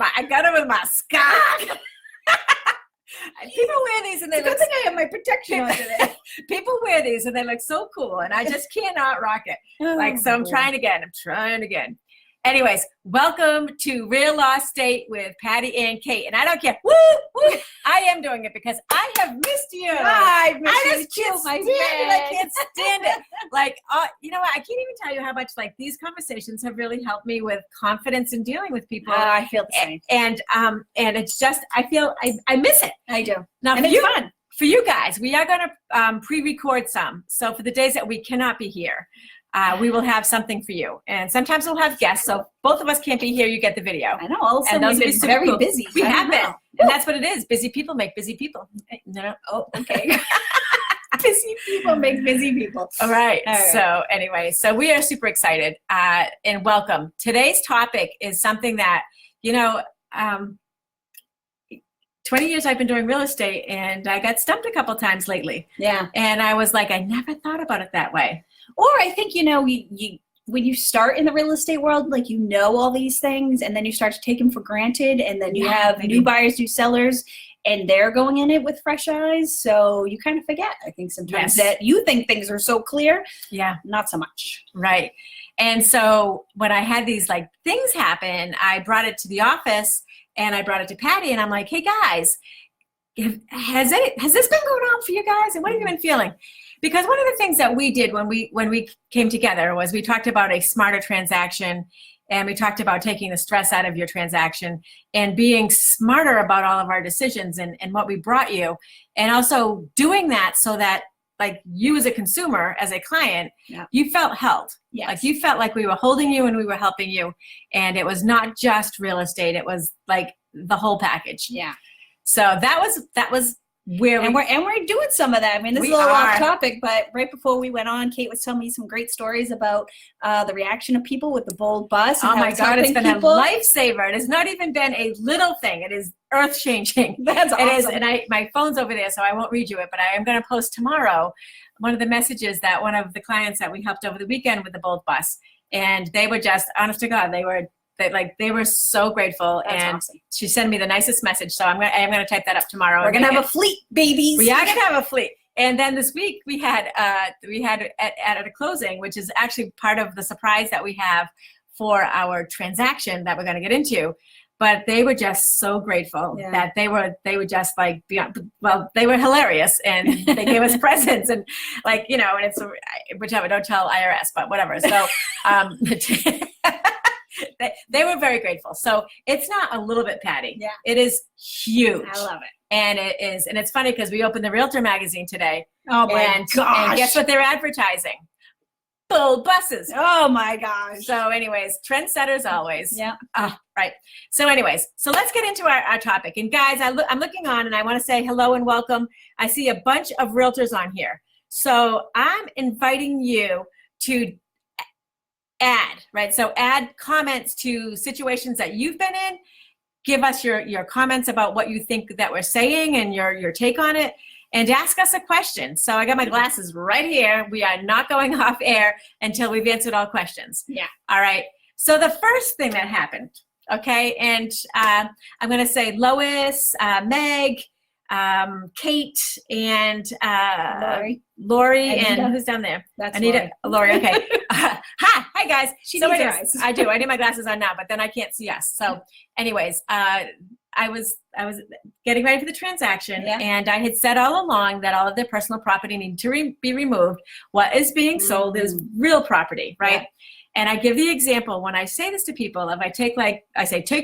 I got it with my scarf. People wear these and they look. Good thing I have my protection on today. People wear these and they look so cool, and I just cannot rock it. So I'm trying again. Anyways, welcome to ReaLAWstate with Patti and Kate. And I don't care. Woo, woo. I am doing it because I have missed you. I just can't stand it. I can't stand it. Like, you know what? I can't even tell you how much like these conversations have really helped me with confidence in dealing with people. I feel the same. And it's just, I feel I miss it. I do. Now, and it's fun. For you guys, we are going to pre-record some. So for the days that we cannot be here, we will have something for you. And sometimes we'll have guests. So both of us can't be here. You get the video. I know. All of a sudden we've been very busy. We have been. And that's what it is. Busy people make busy people. No. Oh, okay. Busy people make busy people. All right. So anyway, so we are super excited and welcome. Today's topic is something that, 20 years I've been doing real estate, and I got stumped a couple times lately. Yeah. And I was like, I never thought about it that way. Or I think, when you start in the real estate world, like, all these things, and then you start to take them for granted, and then you have new buyers, new sellers, and they're going in it with fresh eyes. So you kind of forget, I think, sometimes that you think things are so clear. Yeah. Not so much. Right. And so when I had these like things happen, I brought it to the office and I brought it to Patti, and I'm like, hey guys, has this been going on for you guys? And what have you been feeling? Because one of the things that we did when we came together was we talked about a smarter transaction, and we talked about taking the stress out of your transaction and being smarter about all of our decisions and what we brought you, and also doing that so that like you as a consumer, as a client, you felt held. Yes. Like you felt like we were holding you and we were helping you, and it was not just real estate, it was like the whole package. Yeah. So that was where we're doing some of that. I mean, this is a little off topic, but right before we went on, Kate was telling me some great stories about the reaction of people with the bold bus. Oh my God, it's been a lifesaver. It has not even been a little thing. It is earth-changing. That's awesome. It is, and my phone's over there, so I won't read you it, but I am going to post tomorrow one of the messages that one of the clients that we helped over the weekend with the bold bus, and they were just, honest to God, they were so grateful. That's and awesome. She sent me the nicest message, so I am gonna type that up tomorrow. We're gonna have a fleet, babies. We are gonna have a fleet. And then this week we had at a closing, which is actually part of the surprise that we have for our transaction that we're gonna get into. But they were just so grateful that they were just like beyond, well, they were hilarious, and they gave us presents, and like, and it's whichever, don't tell IRS, but whatever. So they were very grateful. So it's not a little bit, Patti. Yeah. It is huge. I love it. And it is, and it's funny because we opened the Realtor magazine today. Oh my gosh. And guess what they're advertising? Full buses. Oh my gosh. So anyways, trendsetters always. Yeah. Right. So anyways, so let's get into our topic. And guys, I'm looking on, and I want to say hello and welcome. I see a bunch of realtors on here. So I'm inviting you to add comments to situations that you've been in. Give us your comments about what you think that we're saying and your take on it, and ask us a question. So I got my glasses right here. We are not going off air until we've answered all questions. Yeah. All right. So the first thing that happened, okay, and I'm going to say Lois, Meg, Kate, and Lori, and who's down there? That's Anita. Lori. Okay. Hi guys. She needs her eyes. I do. I need my glasses on now, but then I can't see us. So, anyways, I was getting ready for the transaction, and I had said all along that all of their personal property needed to be removed. What is being sold is real property, right? Yeah. And I give the example when I say this to people, if I take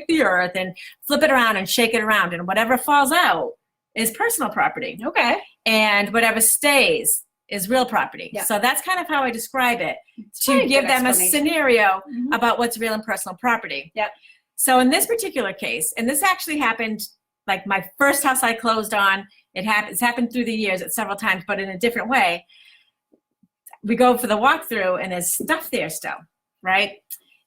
the earth and flip it around and shake it around, and whatever falls out is personal property. Okay. And whatever stays is real property. Yeah. So that's kind of how I describe it, to give them a scenario about what's real and personal property. Yep. So in this particular case, and this actually happened, like my first house I closed on, it's happened through the years several times, but in a different way. We go for the walkthrough, and there's stuff there still, right?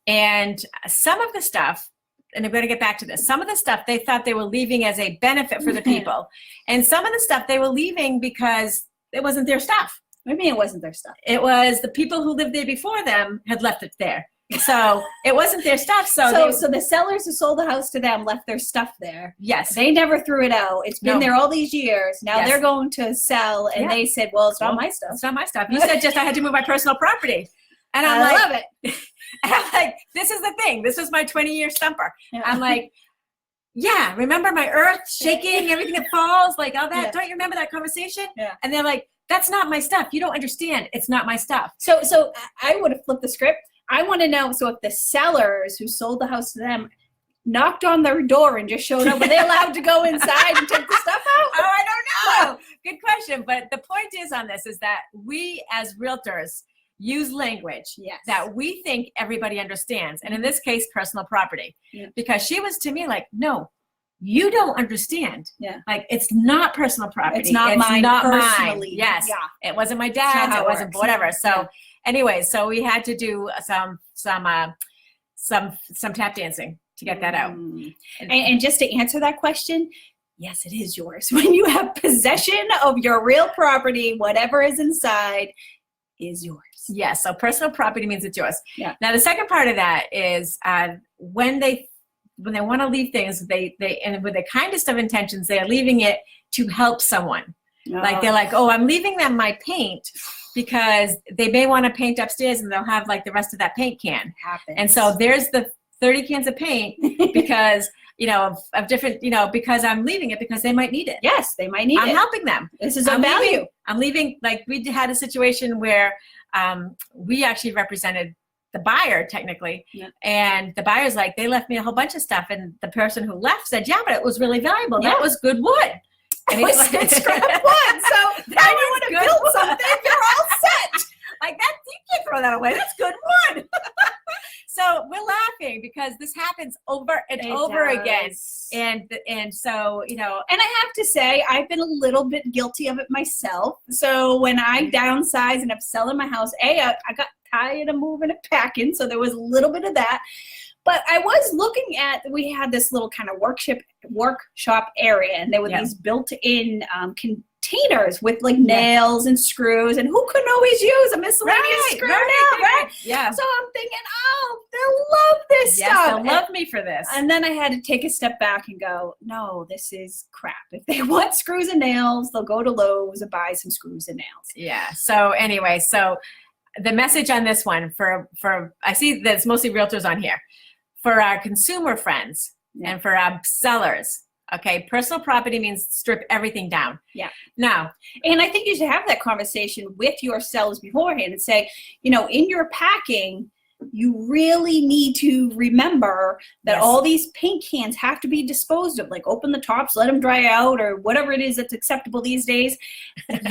And some of the stuff, and I'm going to get back to this, some of the stuff they thought they were leaving as a benefit for the people. And some of the stuff they were leaving because it wasn't their stuff. What do you mean it wasn't their stuff? It was the people who lived there before them had left it there. So it wasn't their stuff. So the sellers who sold the house to them left their stuff there. Yes. They never threw it out. It's been there all these years. Now Yes. they're going to sell, and they said, well, it's not my stuff. It's not my stuff. You said just I had to move my personal property. And I'm I like, love it. and I'm like, this is the thing. This was my 20-year stumper. Yeah. I'm like, yeah, remember my earth shaking, everything that falls, like all that. Yeah. Don't you remember that conversation? Yeah. And they're like, that's not my stuff. You don't understand. It's not my stuff. So I would have flipped the script. I want to know, so if the sellers who sold the house to them knocked on their door and just showed up, were they allowed to go inside and take the stuff out? Oh, I don't know. Good question. But the point is on this is that we as realtors use language that we think everybody understands. And in this case, personal property. Yeah. Because she was to me like, no, you don't understand. Yeah. Like, it's not personal property. It's not mine personally. Yes. Yeah. It wasn't my dad's. It wasn't whatever. So anyway, so we had to do some tap dancing to get that out. And just to answer that question, yes, it is yours. When you have possession of your real property, whatever is inside is yours. Yes. So personal property means it's yours. Yeah. Now the second part of that is when they want to leave things, they and with the kindest of intentions, they are leaving it to help someone. Like they're like, oh, I'm leaving them my paint because they may want to paint upstairs and they'll have like the rest of that paint can. Happens. And so there's the 30 cans of paint because, of different, because I'm leaving it because they might need it. Yes, they might need it. I'm helping them. This is a value. I'm leaving, like we had a situation where we actually represented the buyer technically. Yeah. And the buyer's like, they left me a whole bunch of stuff. And the person who left said, yeah, but it was really valuable. Yeah. That was good wood. And it was good scrap wood. So now you want to build something, you're all set. Like that, you can't throw that away. That's good wood. So we're laughing because this happens over and over again. And so, And I have to say, I've been a little bit guilty of it myself. So when I downsize and I'm selling my house, I got tired of moving and packing. So there was a little bit of that. But I was looking at, we had this little kind of workshop area, and there were these built-in containers with like nails and screws, and who couldn't always use a miscellaneous screw now, right? Yeah. So I'm thinking, oh, they'll love this stuff. They'll love me for this. And then I had to take a step back and go, no, this is crap. If they want screws and nails, they'll go to Lowe's and buy some screws and nails. Yeah. So anyway, so the message on this one for I see there's mostly realtors on here. For our consumer friends and for our sellers, okay, personal property means strip everything down. Yeah. Now, and I think you should have that conversation with your sellers beforehand and say, in your packing, you really need to remember that all these paint cans have to be disposed of. Like open the tops, let them dry out, or whatever it is that's acceptable these days.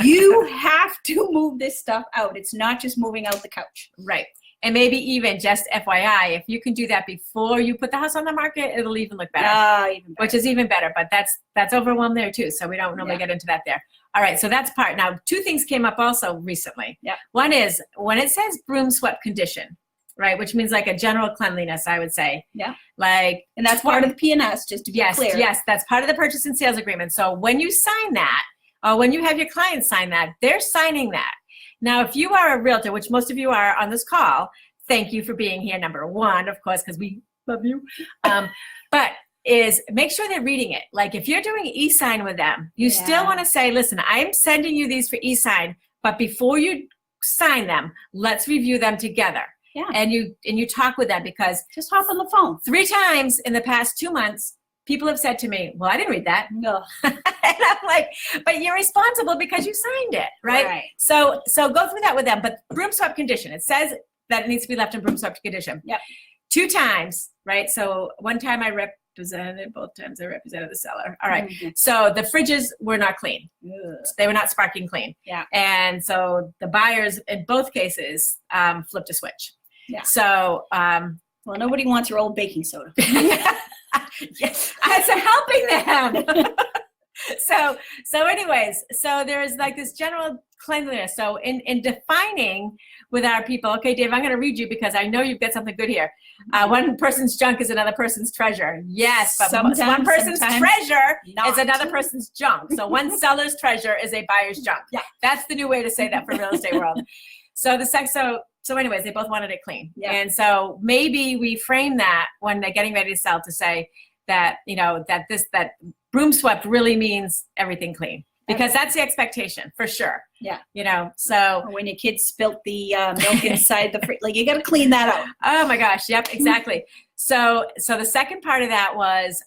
You have to move this stuff out. It's not just moving out the couch. Right. And maybe even just FYI, if you can do that before you put the house on the market, it'll even look better. Even better. Which is even better, but that's overwhelmed there too. So we don't normally get into that there. All right, so that's part. Now, two things came up also recently. Yeah. One is when it says broom swept condition, right, which means like a general cleanliness, I would say. Yeah. And that's part of the P&S, just to be clear. Yes, that's part of the purchase and sales agreement. So when you sign that, or when you have your client sign that, they're signing that. Now, if you are a realtor, which most of you are on this call, thank you for being here, number one, of course, because we love you. But is make sure they're reading it. Like if you're doing e-sign with them, you still want to say, listen, I'm sending you these for e-sign, but before you sign them, let's review them together. Yeah. And you talk with them because just hop on the phone. 3 times in the past 2 months, people have said to me, well, I didn't read that. No. And I'm like, but you're responsible because you signed it, right? Right. So go through that with them. But broom swept condition, it says that it needs to be left in broom swept condition. Yep. 2 times, right? So one time I represented, both times I represented the seller. All right. Mm-hmm. So the fridges were not clean. Ugh. They were not sparking clean. Yeah. And so the buyers in both cases flipped a switch. Yeah. So well, nobody wants your old baking soda. Yes, it's helping them. So anyways, so there's like this general cleanliness. So in defining with our people, okay, Dave, I'm going to read you because I know you've got something good here. One person's junk is another person's treasure. Yes, but one person's treasure is another person's junk. So one seller's treasure is a buyer's junk. Yeah, that's the new way to say that for real estate world. So So anyways, they both wanted it clean. Yeah. And so maybe we frame that when they're getting ready to sell to say that, that broom swept really means everything clean. Because that's the expectation, for sure. Yeah. So. Or when your kid spilt the milk inside the fridge, like you got to clean that out. Oh my gosh. Yep, exactly. So the second part of that was,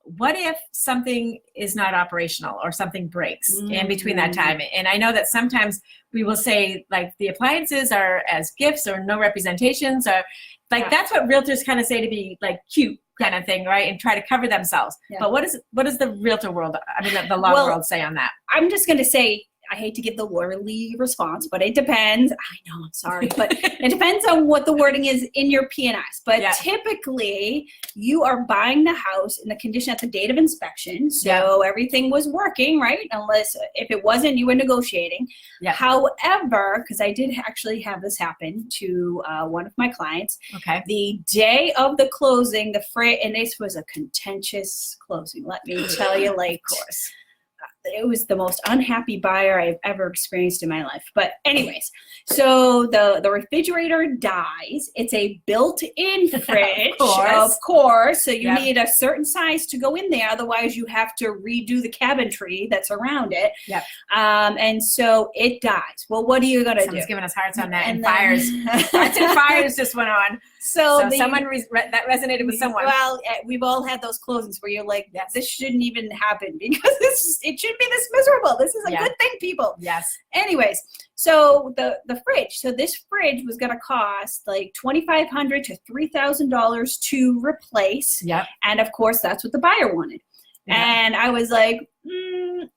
what if something is not operational or something breaks in between that time? And I know that sometimes we will say like the appliances are as gifts or no representations, or like that's what realtors kind of say to be like cute kind of thing, right? And try to cover themselves. Yeah. But what does the realtor world, the law world say on that? I'm just going to say, I hate to give the lawyerly response, but it depends. I know, I'm sorry, but it depends on what the wording is in your P&S. But typically, you are buying the house in the condition at the date of inspection. So everything was working, right? Unless if it wasn't, you were negotiating. Yeah. However, because I did actually have this happen to one of my clients. Okay. The day of the closing, and this was a contentious closing, let me tell you, like, of course. It was the most unhappy buyer I've ever experienced in my life. But anyways, so the refrigerator dies. It's a built-in fridge, of course. So you need a certain size to go in there. Otherwise, you have to redo the cabinetry that's around it. Yep. And so it dies. Well, what are you going to do? Someone's giving us hearts on that. And fires. Hearts and fires just went on. So someone that resonated with someone. Well, we've all had those closings where you're like, this shouldn't even happen because it shouldn't be this miserable. This is a good thing, people. Yes. Anyways, so the fridge. So this fridge was going to cost like $2,500 to $3,000 to replace. Yep. And of course, that's what the buyer wanted. Yep. And I was like,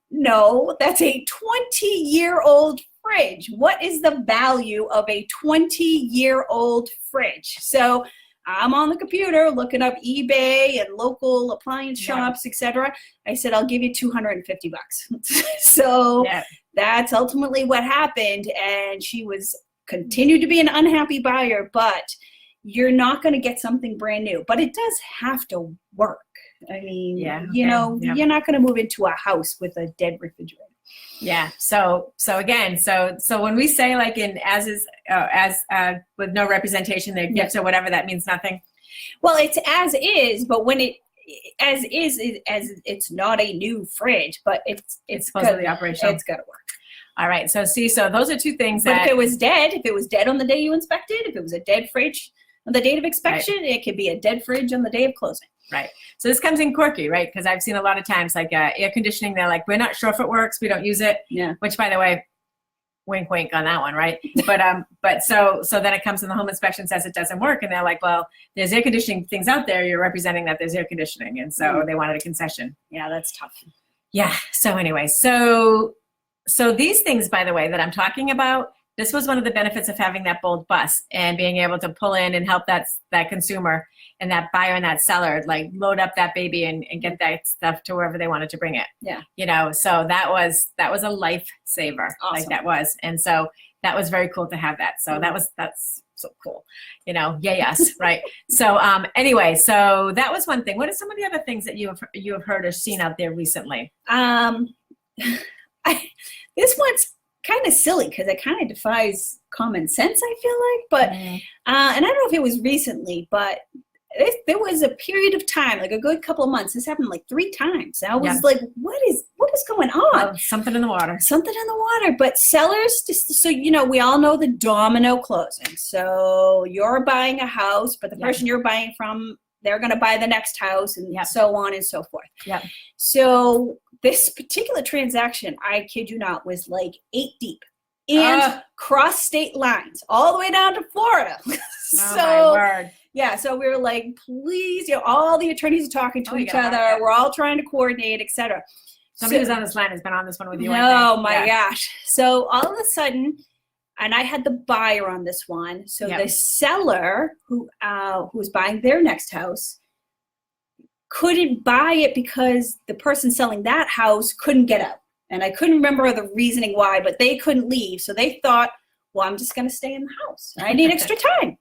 no, that's a 20-year-old fridge. What is the value of a 20-year-old fridge? So I'm on the computer looking up eBay and local appliance shops, etc. I said, I'll give you $250. So that's ultimately what happened. And she continued to be an unhappy buyer, but you're not going to get something brand new. But it does have to work. I mean, you're not going to move into a house with a dead refrigerator. Yeah. So again, so when we say like as with no representation, they're gifts or whatever, that means nothing. Well, it's as is, but when it's not a new fridge, but it's supposedly operational. It's got to work. All right. So those are two things. But if it was dead on the day you inspected, if it was a dead fridge on the date of inspection, it could be a dead fridge on the day of closing. Right. So this comes in quirky, right? Because I've seen a lot of times like air conditioning, they're like, we're not sure if it works. We don't use it. Yeah. Which, by the way, wink, wink on that one, right? But so then it comes in the home inspection says it doesn't work. And they're like, well, there's air conditioning things out there. You're representing that there's air conditioning. And so they wanted a concession. Yeah, that's tough. Yeah. So anyway, so these things, by the way, that I'm talking about, this was one of the benefits of having that bold bus and being able to pull in and help that consumer and that buyer and that seller, like load up that baby and get that stuff to wherever they wanted to bring it. Yeah. So that was a lifesaver. Awesome. Like that was. And so that was very cool to have that. So that's so cool. Yes. Right. So anyway, so that was one thing. What are some of the other things that you have heard or seen out there recently? This one's kind of silly because it kind of defies common sense, I feel like. But and I don't know if it was recently, but there was a period of time, like a good couple of months. This happened like 3 times. I was like, what is going on? Oh, something in the water. Something in the water. But sellers, so we all know the domino closing. So you're buying a house, but the person you're buying from, they're going to buy the next house, and so on and so forth. Yeah. So this particular transaction, I kid you not, was like 8 deep and cross state lines all the way down to Florida. My word. Yeah, so we were like, please, all the attorneys are talking to each other. We're all trying to coordinate, etc. Somebody who's on this line has been on this one with you. Oh my gosh. So all of a sudden, and I had the buyer on this one. So the seller who was buying their next house couldn't buy it because the person selling that house couldn't get out. And I couldn't remember the reasoning why, but they couldn't leave. So they thought, well, I'm just going to stay in the house. I need extra time.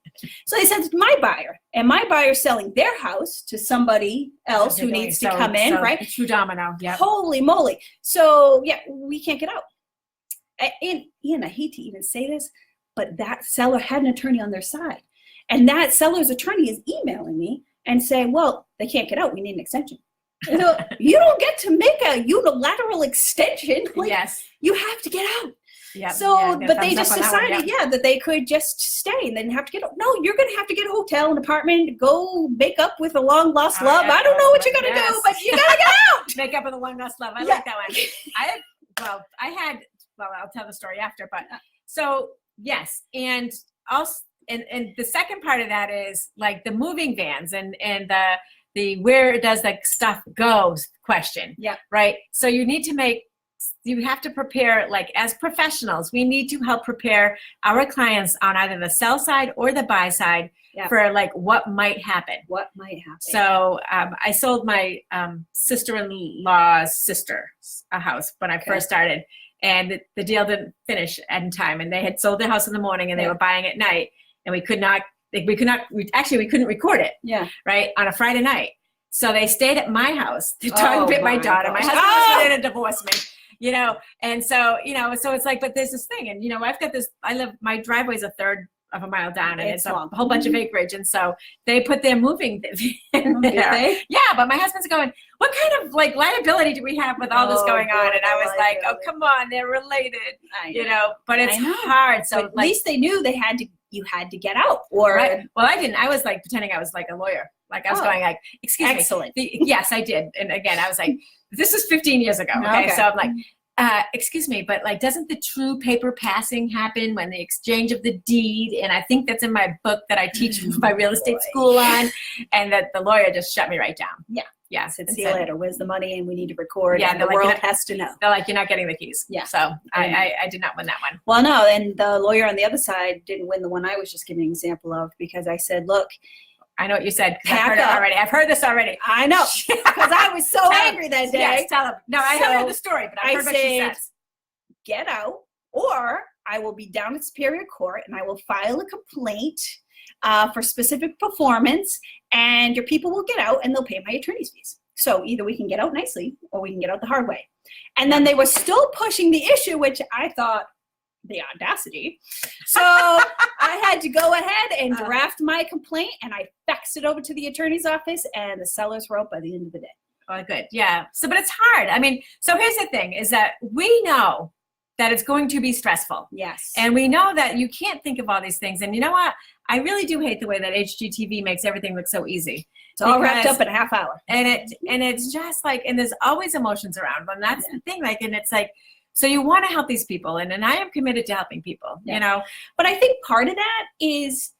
So they sent it to my buyer. And my buyer's selling their house to somebody else who needs to come in, right? True domino. Yeah. Holy moly. So, we can't get out. And Ian, I hate to even say this, but that seller had an attorney on their side. And that seller's attorney is emailing me and saying, well, they can't get out. We need an extension. So you don't get to make a unilateral extension. Like, yes. You have to get out. Yep. So, Yeah, but they just decided, one, that they could just stay and then have to get out. No, you're going to have to get a hotel, an apartment, go make up with a long lost love. I don't know what you're going to do, but you got to get out. Make up with a long lost love. I like that one. I'll tell the story after, but so yes. And also, and the second part of that is like the moving vans and the where does the stuff go question. Yeah. Right. So you have to prepare, like as professionals, we need to help prepare our clients on either the sell side or the buy side for like what might happen. So I sold my sister-in-law's sister a house when I first started, and the deal didn't finish in time, and they had sold their house in the morning and they were buying at night, and we couldn't record it. Yeah. Right. On a Friday night. So they stayed at my house to bit my daughter. My husband was ready to divorce me. And so, so it's like, but there's this thing, and, I've got this, my driveway's a third of a mile down, and it's a whole bunch of acreage. And so they put their moving in there. Yeah. But my husband's going, what kind of like liability do we have with all this going on? And I was like, oh, come on, they're related, but it's hard. So at least they knew you had to get out. Or well, I didn't. I was like pretending I was like a lawyer. Like I was going like, excuse me. Excellent. Yes, I did. And again, I was like, this is 15 years ago. Okay. So I'm like, excuse me, but like, doesn't the true paper passing happen when the exchange of the deed? And I think that's in my book that I teach my real estate school on, and that the lawyer just shut me right down. Yeah. Yeah. Said, see you later. Where's the money? And we need to record. Yeah. And the world has to know. They're like, you're not getting the keys. Yeah. So I did not win that one. Well, no. And the lawyer on the other side didn't win the one I was just giving an example of, because I said, look, I know what you said. I've heard it already. I've heard this already. I know. Because I was so angry that day. Yes, tell him. No, I haven't heard the story, but I've heard what she says. Get out, or I will be down at Superior Court and I will file a complaint for specific performance, and your people will get out and they'll pay my attorney's fees. So either we can get out nicely or we can get out the hard way. And then they were still pushing the issue, which I thought, the audacity. So I had to go ahead and draft my complaint, and I faxed it over to the attorney's office, and the sellers were out by the end of the day. Oh, good. Yeah. So, but it's hard. I mean, so here's the thing is that we know that it's going to be stressful. Yes. And we know that you can't think of all these things. And you know what? I really do hate the way that HGTV makes everything look so easy. It's all wrapped up in a half hour. And it's just like, and there's always emotions around. And that's the thing. Like, and it's like, so you want to help these people, and I am committed to helping people, But I think part of that is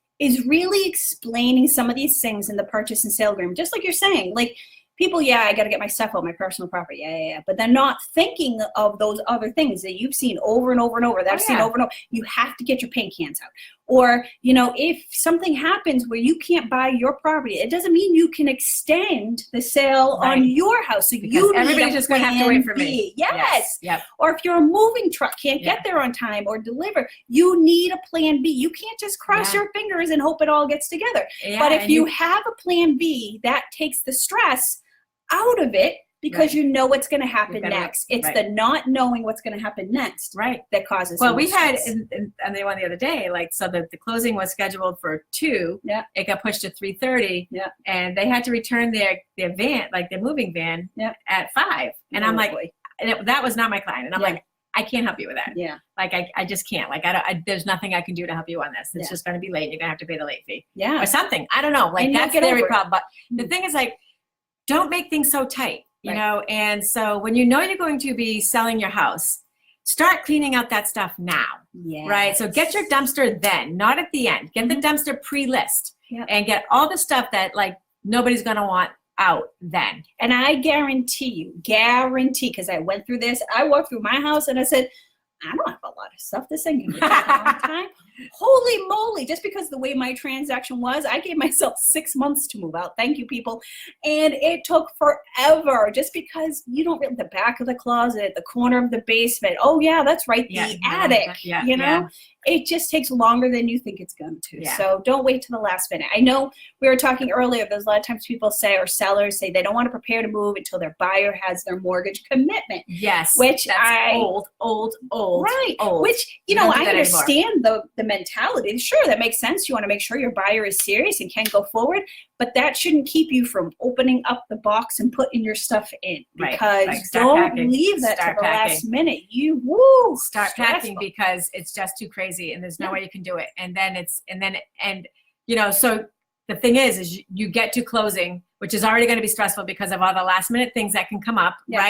really explaining some of these things in the purchase and sale agreement, just like you're saying. Like, people, I got to get my stuff out, my personal property, yeah. But they're not thinking of those other things that you've seen over and over and over, that I've seen over and over. You have to get your paint cans out. Or, if something happens where you can't buy your property, it doesn't mean you can extend the sale on your house. So because everybody's just going to have to wait for me. Yes. Yep. Or if your moving truck can't get there on time or deliver, you need a plan B. You can't just cross your fingers and hope it all gets together. Yeah, but if you have a plan B, that takes the stress out of it, because you know what's going to happen next. It's the not knowing what's going to happen next that causes. Well, we had, and they won the other day, like, so the closing was scheduled for 2. Yeah. It got pushed to 3:30. Yeah. And they had to return their van, like their moving van, at 5. And I'm like, that was not my client. And I'm like, I can't help you with that. Yeah. Like, I just can't. Like, there's nothing I can do to help you on this. It's just going to be late. You're going to have to pay the late fee. Yeah. Or something. I don't know. Like, and that's their problem. But the thing is, like, don't make things so tight. And so when you're going to be selling your house, start cleaning out that stuff now. Yes. Right? So get your dumpster then, not at the end. Get the dumpster pre-list and get all the stuff that like nobody's going to want out then. And I guarantee, because I went through this, I walked through my house and I said, I don't have a lot of stuff. This ain't gonna take a long time. Holy moly. Just because the way my transaction was, I gave myself 6 months to move out. Thank you, people. And it took forever, just because you don't really, the back of the closet, the corner of the basement. Oh yeah, that's right. The attic, it just takes longer than you think it's going to. Yeah. So don't wait till the last minute. I know we were talking earlier, there's a lot of times people say, or sellers say, they don't want to prepare to move until their buyer has their mortgage commitment. Yes. Which that's old. Right. Old. Which, I understand the the mentality. Sure, that makes sense. You want to make sure your buyer is serious and can go forward, but that shouldn't keep you from opening up the box and putting your stuff in, because Like, don't packing. leave that Start to the packing. last minute. Start packing, stressful. because it's just too crazy and there's no way you can do it. And you know, so the thing is you get to closing, which is already going to be stressful because of all the last minute things that can come up, Yeah.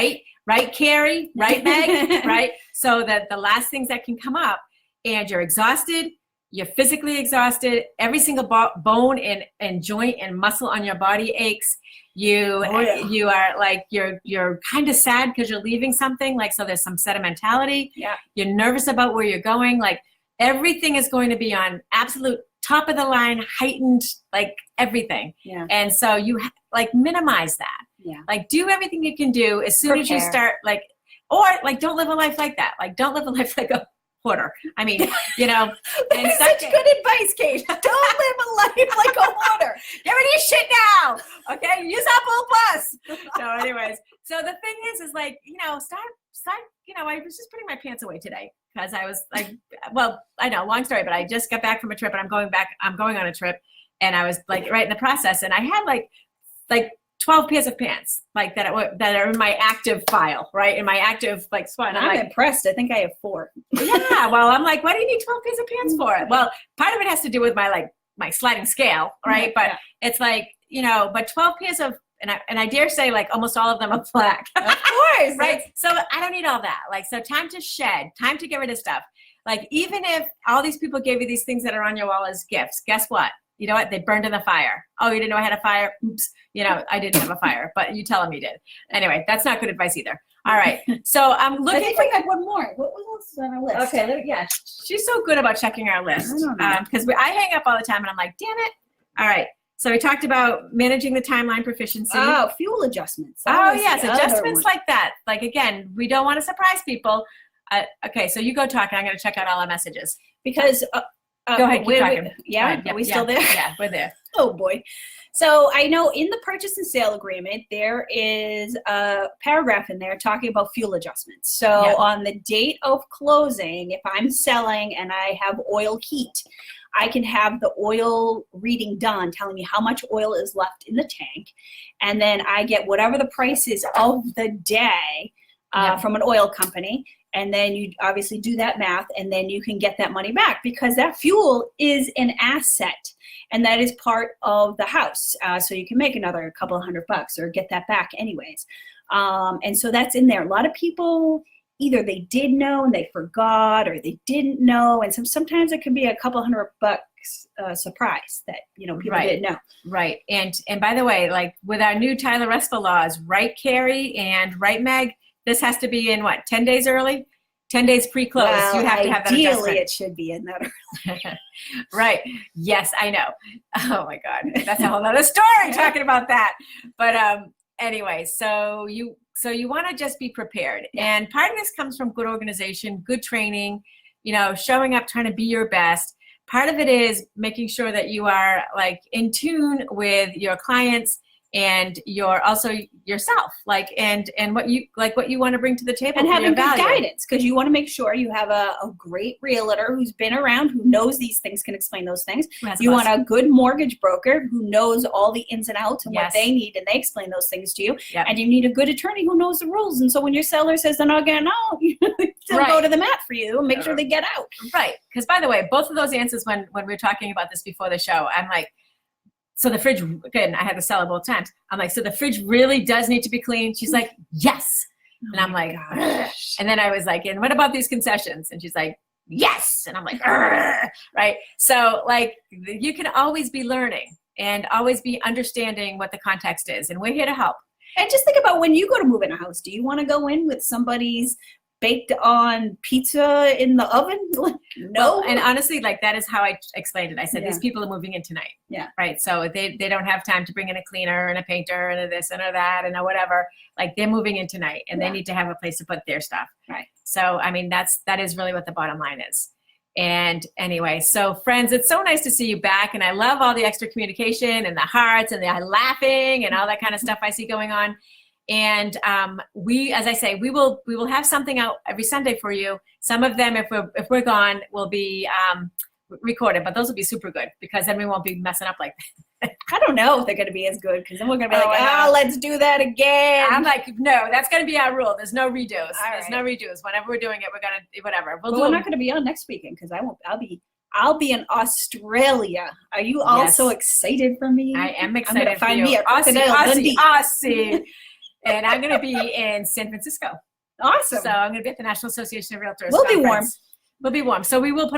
right, Carrie, right, Meg, right? So that the last things that can come up, and you're exhausted, you're physically exhausted, every single bone and joint and muscle on your body aches. You are like, you're kind of sad because you're leaving something, like, so there's some sentimentality. Yeah. You're nervous about where you're going. Like, everything is going to be on absolute top of the line, heightened, like everything. Yeah. And so you like minimize that. Yeah. Like, do everything you can do as soon as you start, like, or like, don't live a life like that. Like, don't live a life like a hoarder. I mean, you know. And such good advice, Kate. Don't live a life like a hoarder. Get rid of your shit now. Okay, use Apple Plus. So, anyways, so the thing is like, you know, start. You know, I was just putting my pants away today because I was like, well, I know, long story, but I just got back from a trip and I'm going on a trip, and I was like right in the process, and I had like 12 pairs of pants, like that are in my active file, right? In my active like spot. And I'm like, impressed. I think I have 4. Yeah. Well, I'm like, why do you need 12 pairs of pants for it? Well, part of it has to do with my sliding scale, right? But it's like, you know, but 12 pairs of, and I dare say, like, almost all of them are black. Of course. Right? So I don't need all that. Like, so time to shed, time to get rid of stuff. Like, even if all these people gave you these things that are on your wall as gifts, guess what? You know what? They burned in the fire. Oh, you didn't know I had a fire? Oops. You know, I didn't have a fire, but you tell them you did. Anyway, that's not good advice either. All right. So I'm looking I think we had one more. What else on our list? Okay. Yeah. She's so good about checking our list. Because I hang up all the time and I'm like, damn it. All right. So we talked about managing the timeline proficiency. Oh, fuel adjustments. Yes, adjustments like that. Like, again, we don't want to surprise people. Okay, so you go talk, and I'm going to check out all our messages. Because, go ahead, keep talking. Are we still there? Yeah, we're there. Oh, boy. So I know in the purchase and sale agreement, there is a paragraph in there talking about fuel adjustments. So on the date of closing, if I'm selling and I have oil heat, I can have the oil reading done telling me how much oil is left in the tank. And then I get whatever the price is of the day from an oil company. And then you obviously do that math, and then you can get that money back, because that fuel is an asset, and that is part of the house. So you can make another couple of $100 or get that back anyways. And so that's in there. A lot of people, either they did know and they forgot, or they didn't know. And sometimes it can be a couple $100 surprise that, you know, people didn't know. Right. And by the way, like with our new Tyler Respa laws, right, Carrie, and right, Meg, this has to be in what, 10 days early? 10 days pre-close. Well, you have to have that ideally adjustment. It should be in that early. Right. Yes, I know. Oh my God. That's a whole other story talking about that. But anyway, so you want to just be prepared. And part of this comes from good organization, good training, you know, showing up, trying to be your best. Part of it is making sure that you are like in tune with your clients and also yourself, like, and what you want to bring to the table, and having good value. guidance, because you want to make sure you have a great realtor who's been around, who knows these things, can explain those things. You want a good mortgage broker who knows all the ins and outs and what they need, and they explain those things to you. And you need a good attorney who knows the rules. And so when your seller says they're not getting out, you still go to the mat for you and make sure they get out. Right. Because by the way, both of those answers, when we were talking about this before the show, I'm like, so the fridge, again, I had to sell it both times. I'm like, so the fridge really does need to be clean? She's like, yes. And I'm like, gosh. And then I was like, and what about these concessions? And she's like, yes. And I'm like, right. So like, you can always be learning and always be understanding what the context is. And we're here to help. And just think about when you go to move in a house, do you want to go in with somebody's baked on pizza in the oven? No. Well, and honestly, like, that is how I explained it. I said, these people are moving in tonight. Yeah. Right. So they don't have time to bring in a cleaner and a painter and a this and a that and a whatever. Like, they're moving in tonight, and they need to have a place to put their stuff. Right. So, I mean, that is really what the bottom line is. And anyway, so friends, it's so nice to see you back. And I love all the extra communication and the hearts and the laughing and all that kind of stuff I see going on. And as I say, we will have something out every Sunday for you. Some of them, if we're gone, will be recorded, but those will be super good because then we won't be messing up like that. I don't know if they're going to be as good because then we're going to be Oh, like, I know. let's do that again. I'm like, no, that's going to be our rule. There's no redos. There's right. no redos. Whenever we're doing it, we're going to, whatever. But we're not going to be on next weekend because I'll be in Australia. Are you also excited for me? I am I'm excited going to find for me you. a Crocodile Dundee. Aussie. And I'm going to be in San Francisco. Awesome. So I'm going to be at the National Association of Realtors. We'll be warm. conference. We'll be warm. So we will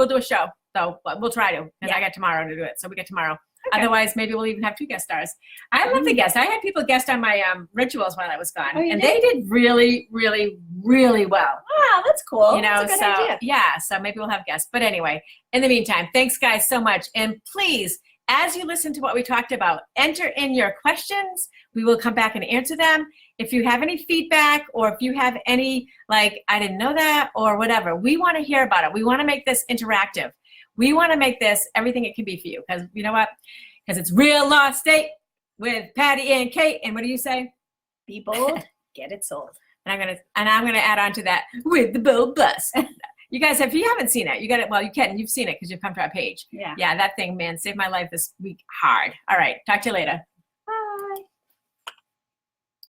do a show, though. We'll try to, because I got tomorrow to do it. So we get tomorrow. Okay. Otherwise, maybe we'll even have 2 guest stars. I love the guests. I had people guest on my rituals while I was gone. And they did really, really, really well. Wow, that's cool. You know, that's a good idea. Yeah, so maybe we'll have guests. But anyway, in the meantime, thanks guys so much. And please, as you listen to what we talked about, enter in your questions. We will come back and answer them. If you have any feedback or if you have any, like, I didn't know that or whatever, we want to hear about it. We want to make this interactive. We want to make this everything it can be for you. Because you know what? Because it's Real Law State with Patti and Kate. And what do you say? Be bold, get it sold. And I'm gonna add on to that with the bold bus. You guys, if you haven't seen it, you got it. Well, you can. You've seen it because you've come to our page. Yeah. Yeah, that thing, man, saved my life this week hard. All right. Talk to you later.